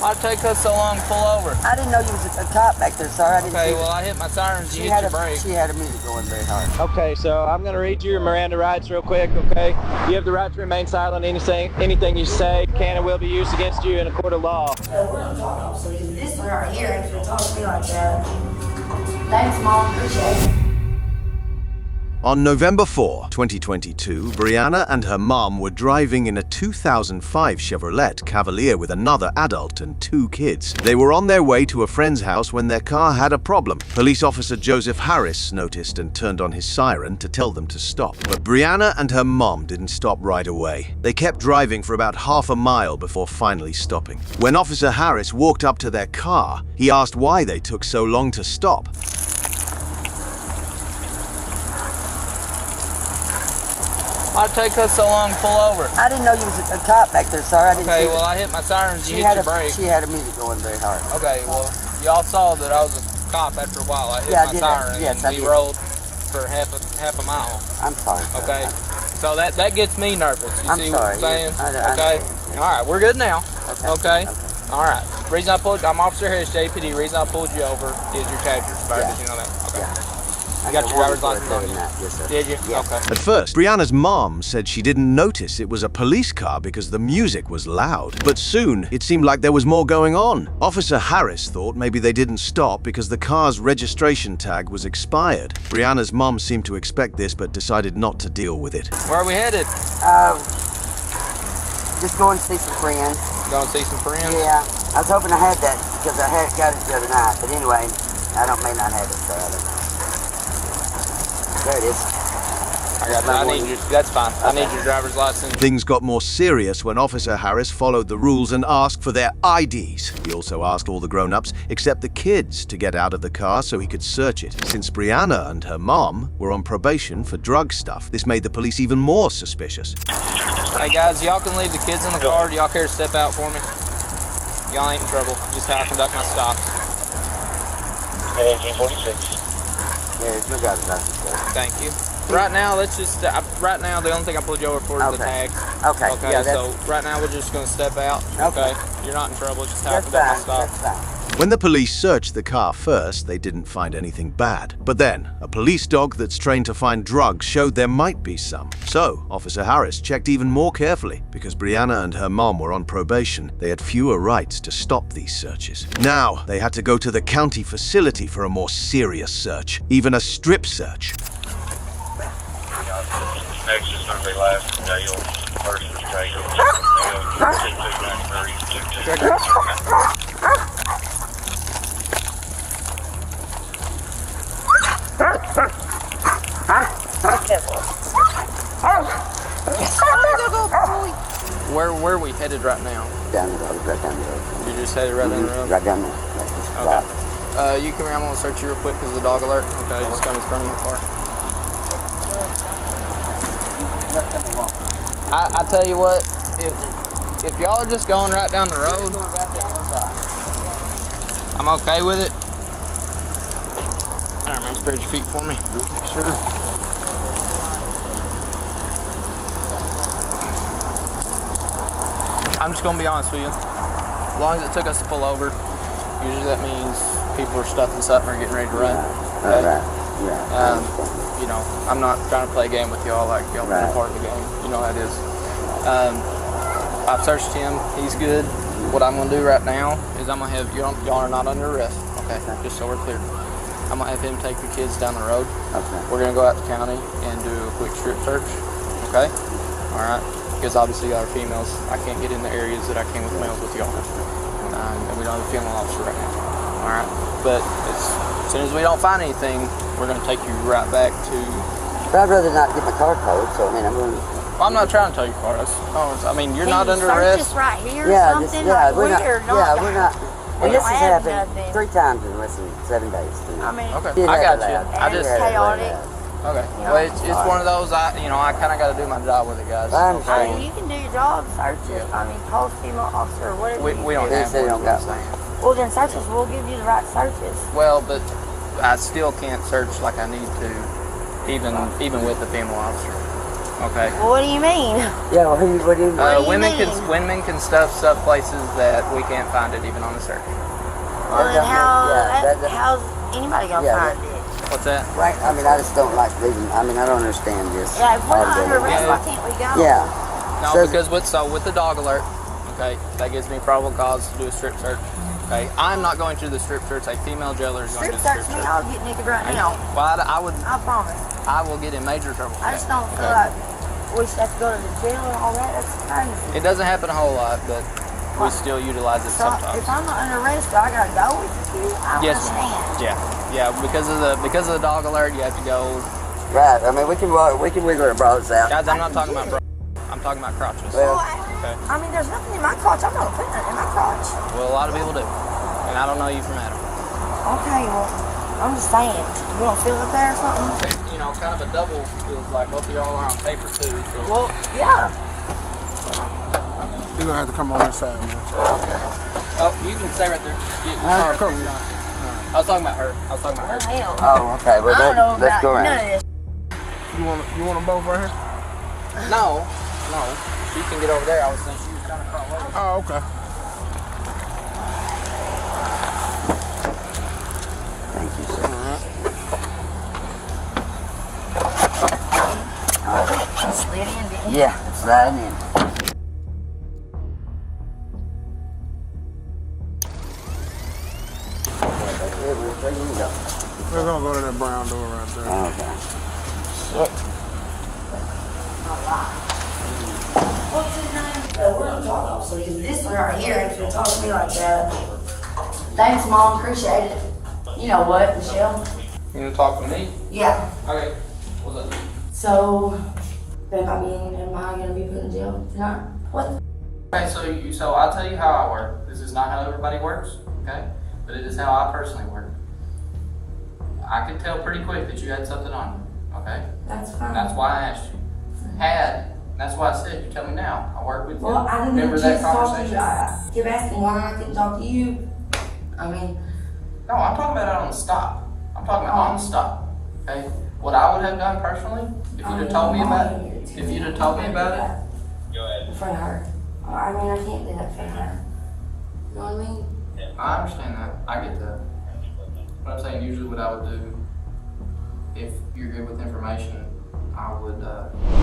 Why'd it take us so long to pull over? I didn't know you was a cop back there, sir. I didn't Okay, see well, I hit my sirens, you she hit had your a brake. She had a music going very hard. Okay, so I'm gonna read you your Miranda rights real quick, okay? You have the right to remain silent. Anything you say can and will be used against you in a court of law. So this one right here, if you talk to me like that. Thanks, Mom. Appreciate it. On November 4, 2022, Brianna and her mom were driving in a 2005 Chevrolet Cavalier with another adult and 2 kids. They were on their way to a friend's house when their car had a problem. Police officer Joseph Harris noticed and turned on his siren to tell them to stop. But Brianna and her mom didn't stop right away. They kept driving for about half a mile before finally stopping. When Officer Harris walked up to their car, he asked why they took so long to stop. Why'd it take us so long to pull over? I didn't know you was a cop back there, sir. I didn't Okay, see well, I hit my sirens, you she hit had your brake. She had a music going very hard. Okay, well, y'all saw that I was a cop after a while. I hit my siren and we rolled for half a mile. I'm sorry, sir. Okay, so that gets me nervous. You see what I'm saying? I All right, we're good now. Okay. All right. Reason I pulled, I'm Officer Harris, JPD. Reason I pulled you over is your tag expired. Did you know that? Okay. Yeah. You got your driver's license on you? Yes, sir. Did you? Yes. Okay. At first, Brianna's mom said she didn't notice it was a police car because the music was loud. But soon, it seemed like there was more going on. Officer Harris thought maybe they didn't stop because the car's registration tag was expired. Brianna's mom seemed to expect this but decided not to deal with it. Where are we headed? Just going to see some friends. Going to see some friends? Yeah. I was hoping I had that because I had got it the other night. But anyway, may not have it, so I don't know. There it is. That's fine. I need your driver's license. Things got more serious when Officer Harris followed the rules and asked for their IDs. He also asked all the grown-ups, except the kids, to get out of the car so he could search it. Since Brianna and her mom were on probation for drug stuff, this made the police even more suspicious. Hey guys, y'all can leave the kids in the car. Do y'all care to step out for me? Y'all ain't in trouble. Just how I conduct my stops. 1846. Yeah, it's my driver's license, sir. Thank you. Right now, let's just, right now, the only thing I pulled you over for is the tag. Okay. Okay, Yeah, so right now we're just going to step out. Okay. You're not in trouble, just how I conduct my stops. That's fine. When the police searched the car first, they didn't find anything bad. But then, a police dog that's trained to find drugs showed there might be some. So, Officer Harris checked even more carefully. Because Brianna and her mom were on probation, they had fewer rights to stop these searches. Now, they had to go to the county facility for a more serious search, even a strip search. Next is going to be last Dale versus Dale. Where are we headed right now? Down the road, right down the road. You're just headed right down the road? Right down there. Okay. You come here, I'm going to search you real quick because of the dog alert. Okay, just come in front of your car. I tell you what, if y'all are just going right down the road, I'm okay with it. All right, man, spread your feet for me. Sure. I'm just gonna be honest with you. As long as it took us to pull over, usually that means people are stuffing something or getting ready to run. Okay? You know, I'm not trying to play a game with y'all like y'all are part of the game. You know how it is. I've searched him. He's good. What I'm gonna do right now is I'm gonna have y'all are not under arrest. Okay, just so we're clear. I'm gonna have him take the kids down the road. Okay. We're gonna go out to county and do a quick strip search. Okay. All right. Because obviously y'all are females. I can't get in the areas that I can with males with y'all. And we don't have a female officer right now. All right. But as soon as we don't find anything, we're going to take you right back to... But I'd rather not get my car towed, so I mean, I'm going to... Well, I'm not trying to tow your car. I mean, you're not under arrest. Just right here Yeah, or just, something? yeah, Like, we're not, we're not... And this has happened nothing. 3 times in less than 7 days. I mean, okay, I got you. I just... chaotic. Okay. Well, it's one of those, I kind of got to do my job with it, guys. I mean, you can do your job, search it. I mean, call female officer or whatever. We don't have one. Well, then searches. We'll give you the right searches. Well, but I still can't search like I need to, even with the female officer. Okay. Well, what do you mean? Yeah, what do you mean? Women can stuff places that we can't find it even on the search. Well, then how's anybody gonna find it? What's that? Right, I mean, I just don't like leaving. I mean, I don't understand this. Yeah, if we're not under arrest, why can't we go? Yeah. No, because with the dog alert, okay, that gives me probable cause to do a strip search. Okay, I'm not going to the strip search. A female jailer is going to do the strip search. I'll get nigga right now. Well, I promise. I will get in major trouble. I just don't feel like we should have to go to the jail and all that. That's crazy. It doesn't happen a whole lot, but we still utilize it So sometimes. if I'm not under arrest, do I gotta go with you? I don't Yes, understand. ma'am. Yeah. Because of the dog alert, you have to go. Right. I mean, we can wiggle our bras out. Guys, I'm not talking about bro. I'm talking about crotches. Well, okay. I mean, there's nothing in my crotch. I'm not putting it in my crotch. Well, a lot of people do, and I don't know you from Adam. Okay, well, I'm just saying. You want to fill up there or something? You know, kind of a double feels like both of y'all are on paper too. So. Well, yeah. You're gonna have to come on this side, man. Okay. Oh, you can stay right there. I was talking about her. Hell. oh, okay. Well, I don't know let's about go none around. of this. You want them both right here? No. She can get over there. I was saying she was kind of far away. Oh, okay. Thank you, sir. Slid in, didn't you? Yeah, sliding in. Where you go? We're gonna go to that brown door right there. Okay. What's his name? We're gonna talk officer because this one right here ain't gonna talk to me like that. Thanks, Mom. Appreciate it. You know what, Michelle? You gonna talk to me? Yeah. Okay. What's up? So, am I gonna be put in jail tonight? What? Okay, so I'll tell you how I work. This is not how everybody works, okay? But it is how I personally work. I could tell pretty quick that you had something on you, okay? That's fine. That's why I asked you. That's why I said you tell me now. I work with you. Well, I didn't Remember get a that chance to talk to you. conversation? I kept asking why I couldn't talk to you. I mean, No, I'm talking about it on the stop. I'm talking about on the stop, okay? What I would have done personally, if you'd have told me about it, if you'd have told me about it, Go ahead. in front of her. I mean, I can't do that in front of her. You know what I mean? I understand that. I get that. But I'm saying usually what I would do, if you're good with information, I would,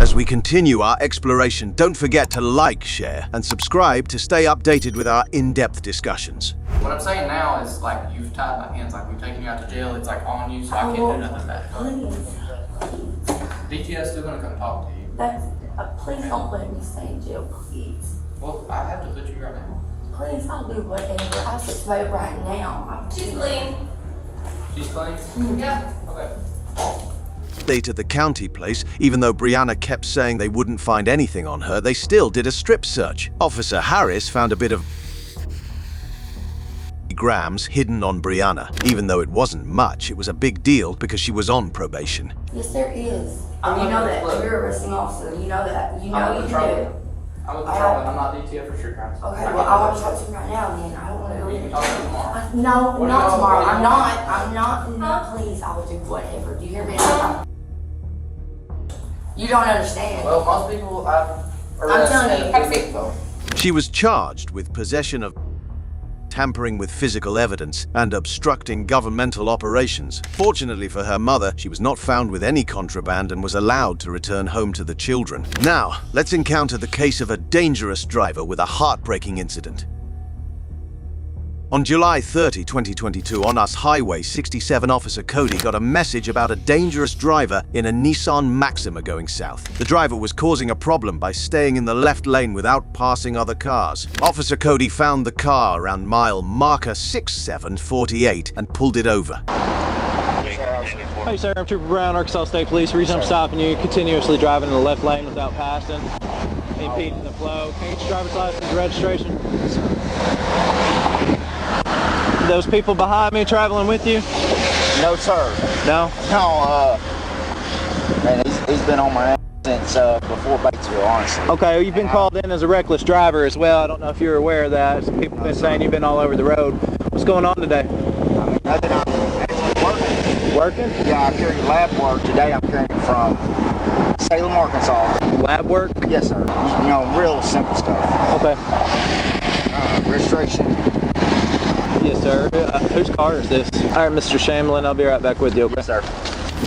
As we continue our exploration, don't forget to like, share, and subscribe to stay updated with our in-depth discussions. What I'm saying now is like you've tied my hands, like we've taken you out to jail, it's like on you, so I can't do nothing about it. Please. DTS still gonna come talk to you. Please don't let me stay in jail, please. Well, I have to put you right now. Please, I'll do whatever. I'll sit back right now. She's clean. She's clean? Yep. Okay. Stayed at the county place, even though Brianna kept saying they wouldn't find anything on her, they still did a strip search. Officer Harris found a bit of grams hidden on Brianna. Even though it wasn't much, it was a big deal because she was on probation. Yes, there is. I'm You know gonna that. look. You're a arresting officer. You know that. You I'm know a you patrolman. do. I'm a patrolman. I'm not DTF for street crimes. Okay, well, I want to talk to you right now then. I don't want to go We can in. talk to you tomorrow. No, What not about- tomorrow. what I'm about- not. No, please, I will do whatever. Do you hear me? You don't understand. Well, most people I've I'm telling you. arrested though. She was charged with possession of tampering with physical evidence and obstructing governmental operations. Fortunately for her mother, she was not found with any contraband and was allowed to return home to the children. Now, let's encounter the case of a dangerous driver with a heartbreaking incident. On July 30, 2022, on US Highway 67, Officer Cody got a message about a dangerous driver in a Nissan Maxima going south. The driver was causing a problem by staying in the left lane without passing other cars. Officer Cody found the car around mile marker 6748 and pulled it over. Hey sir, I'm Trooper Brown, Arkansas State Police. The reason I'm stopping you, continuously driving in the left lane without passing, impeding the flow. Can you get your driver's license and registration? Those people behind me traveling with you? No, sir. No? No, man, he's been on my ass since before Batesville, honestly. Okay, you've been called in as a reckless driver as well. I don't know if you're aware of that. Some people have been saying you've been all over the road. What's going on today? I mean, nothing. I'm actually working. Working? Yeah, I carry lab work. Today I'm carrying from Salem, Arkansas. Lab work? Yes, sir. You know, real simple stuff. Okay. Registration. Yes, sir. Whose car is this? All right, Mr. Shamlin, I'll be right back with you. Okay? Yes, sir.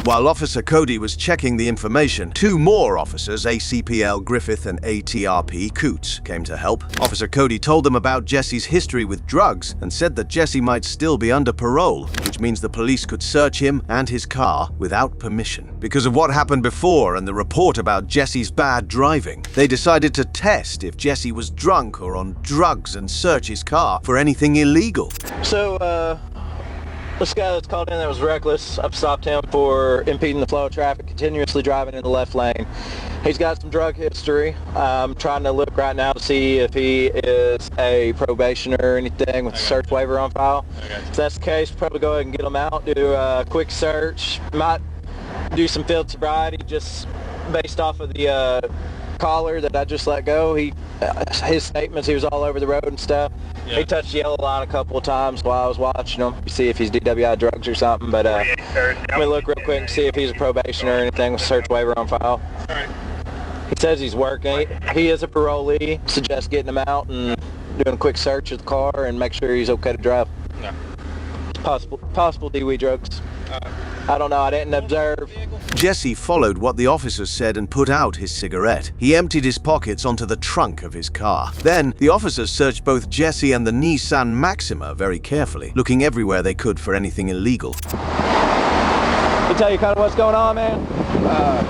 While Officer Cody was checking the information, two more officers, ACPL Griffith and ATRP Coots, came to help. Officer Cody told them about Jesse's history with drugs and said that Jesse might still be under parole, which means the police could search him and his car without permission. Because of what happened before and the report about Jesse's bad driving, they decided to test if Jesse was drunk or on drugs and search his car for anything illegal. So, this guy that's called in that was reckless, I've stopped him for impeding the flow of traffic, continuously driving in the left lane. He's got some drug history. I'm trying to look right now to see if he is a probationer or anything with a search waiver on file. If that's the case, probably go ahead and get him out, do a quick search. Might do some field sobriety just based off of the collar that I just let go. His statements, he was all over the road and stuff. Yeah. He touched the yellow line a couple of times while I was watching him to see if he's DWI drugs or something, but let me look real quick and see if he's a probation or anything with search waiver on file. Alright. He says he's working. He is a parolee. Suggest getting him out and doing a quick search of the car and make sure he's okay to drive. No. Possible DWI drugs. I don't know, I didn't observe. Jesse followed what the officers said and put out his cigarette. He emptied his pockets onto the trunk of his car. Then, the officers searched both Jesse and the Nissan Maxima very carefully, looking everywhere they could for anything illegal. Can tell you kind of what's going on, man?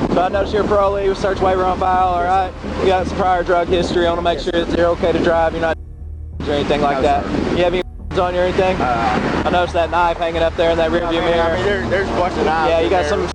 So I noticed you're a parolee with search waiver on file, all right? You got some prior drug history. I want to make sure that you're okay to drive. You're not or anything like that. You have any on you or anything? I noticed that knife hanging up there in that rearview mirror. I mean, there's a bunch of knives. Yeah, you got some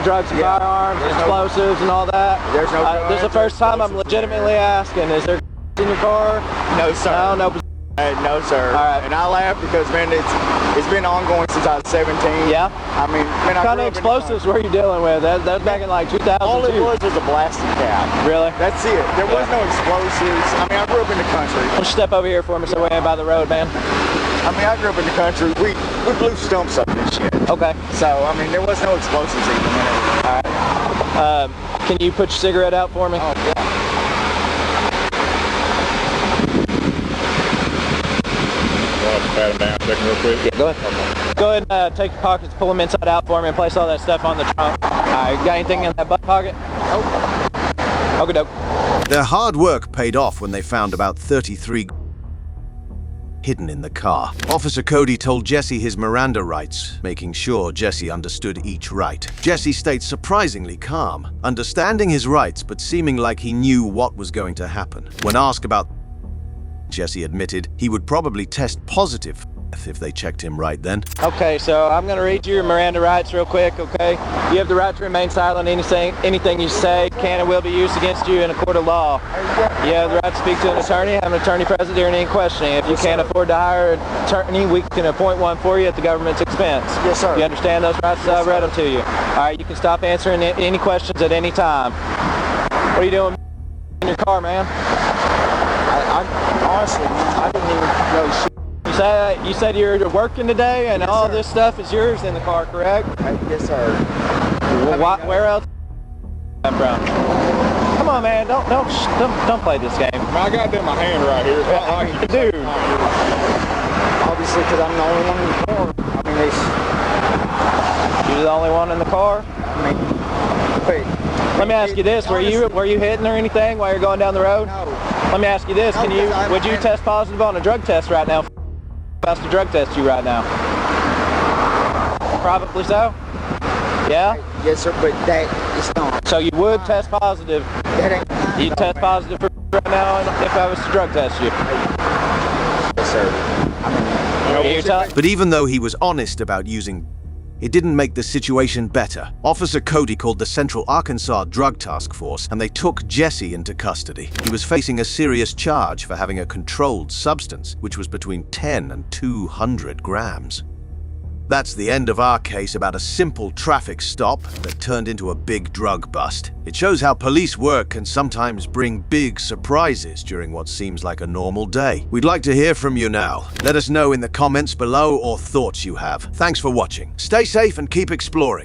drugs and firearms, explosives and all that. There's no this is the first time I'm legitimately asking, is there in your car? No, sir. No. No, sir. All right. And I laugh because, man, it's been ongoing since I was 17. Yeah? I mean, man, what kind of explosives were you dealing with? That was back in like 2002. All it was a blasting cap. Really? That's it. There was no explosives. I mean, I grew up in the country. Why don't you step over here for me so we ain't by the road, man? I mean, I grew up in the country. We blew stumps up and shit. Okay. So, I mean, there was no explosives even. All right. Can you put your cigarette out for me? Oh, yeah. Pat him down, check him real quick. Yeah, go ahead. Go ahead and take your pockets, pull them inside out for me, and place all that stuff on the trunk. Alright, got anything in that butt pocket? Nope. Okie doke. Their hard work paid off when they found about 33 hidden in the car. Officer Cody told Jesse his Miranda rights, making sure Jesse understood each right. Jesse stayed surprisingly calm, understanding his rights but seeming like he knew what was going to happen. When asked about Jesse admitted he would probably test positive if they checked him right then. Okay, so I'm going to read you your Miranda rights real quick, okay? You have the right to remain silent. Anything you say can and will be used against you in a court of law. You have the right to speak to an attorney, have an attorney present during any questioning. If you can't afford to hire an attorney, we can appoint one for you at the government's expense. Yes, sir. You understand those rights? Yes, I read them to you. All right, you can stop answering any questions at any time. What are you doing in your car, man? Honestly, I didn't even know shit. You said you're working today, and yes, all sir. this stuff is yours in the car, correct? Yes, sir. Well, where else? I'm from. Come on, man! Don't play this game. I got it in my hand right here. Dude. Obviously, because I'm the only one in the car. I mean, You're the only one in the car. I mean, wait. Let me ask you this: Were you hitting or anything while you're going down the road? No. Let me ask you this: Would you test positive on a drug test right now? About to drug test you right now. Probably so. Yeah. Yes, sir. But that is not. So you would test positive. You'd test positive for right now if I was to drug test you. Yes, sir. But even though he was honest about using, it didn't make the situation better. Officer Cody called the Central Arkansas Drug Task Force and they took Jesse into custody. He was facing a serious charge for having a controlled substance, which was between 10 and 200 grams. That's the end of our case about a simple traffic stop that turned into a big drug bust. It shows how police work can sometimes bring big surprises during what seems like a normal day. We'd like to hear from you now. Let us know in the comments below or thoughts you have. Thanks for watching. Stay safe and keep exploring.